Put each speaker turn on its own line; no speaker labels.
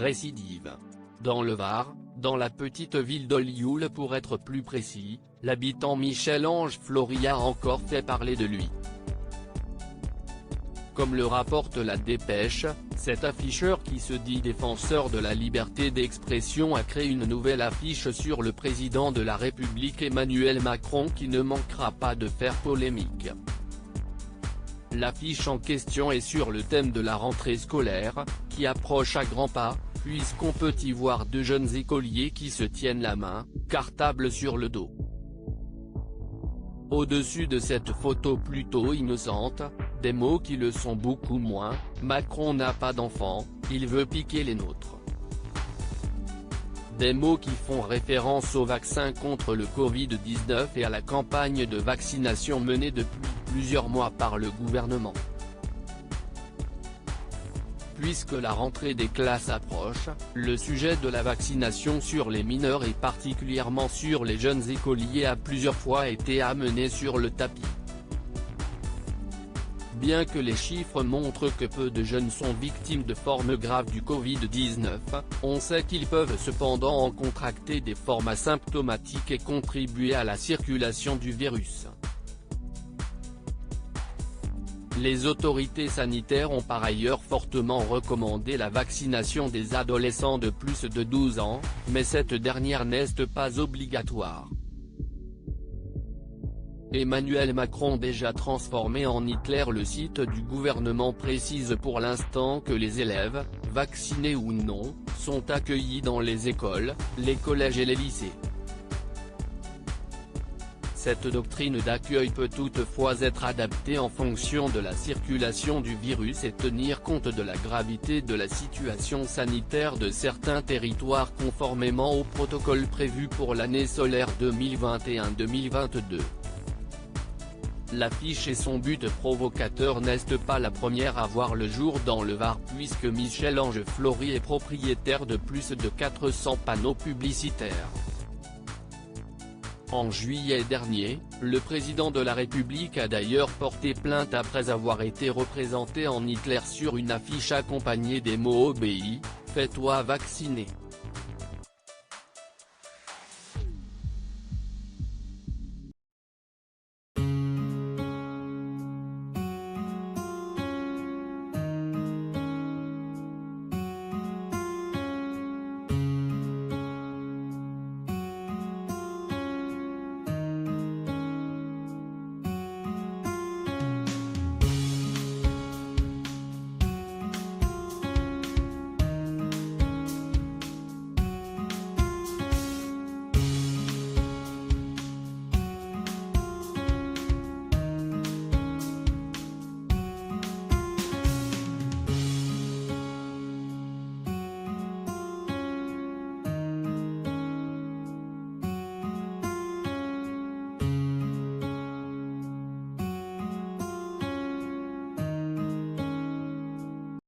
récidive. Dans le Var, dans la petite ville d'Olioul pour être plus précis, l'habitant Michel-Ange Flory a encore fait parler de lui. Comme le rapporte la Dépêche, cet afficheur qui se dit défenseur de la liberté d'expression a créé une nouvelle affiche sur le président de la République Emmanuel Macron qui ne manquera pas de faire polémique. L'affiche en question est sur le thème de la rentrée scolaire, qui approche à grands pas, puisqu'on peut y voir deux jeunes écoliers qui se tiennent la main, cartable sur le dos. Au-dessus de cette photo plutôt innocente, des mots qui le sont beaucoup moins: Macron n'a pas d'enfants, il veut piquer les nôtres. Des mots qui font référence au vaccin contre le Covid-19 et à la campagne de vaccination menée depuis plusieurs mois par le gouvernement. Puisque la rentrée des classes approche, le sujet de la vaccination sur les mineurs et particulièrement sur les jeunes écoliers a plusieurs fois été amené sur le tapis. Bien que les chiffres montrent que peu de jeunes sont victimes de formes graves du Covid-19, on sait qu'ils peuvent cependant en contracter des formes asymptomatiques et contribuer à la circulation du virus. Les autorités sanitaires ont par ailleurs fortement recommandé la vaccination des adolescents de plus de 12 ans, mais cette dernière n'est pas obligatoire. Emmanuel Macron, déjà transformé en Hitler, le site du gouvernement précise pour l'instant que les élèves, vaccinés ou non, sont accueillis dans les écoles, les collèges et les lycées. Cette doctrine d'accueil peut toutefois être adaptée en fonction de la circulation du virus et tenir compte de la gravité de la situation sanitaire de certains territoires conformément au protocole prévu pour l'année scolaire 2021-2022. L'affiche et son but provocateur n'est pas la première à voir le jour dans le Var puisque Michel-Ange Flory est propriétaire de plus de 400 panneaux publicitaires. En juillet dernier, le président de la République a d'ailleurs porté plainte après avoir été représenté en Hitler sur une affiche accompagnée des mots « Obéis, fais-toi vacciner ».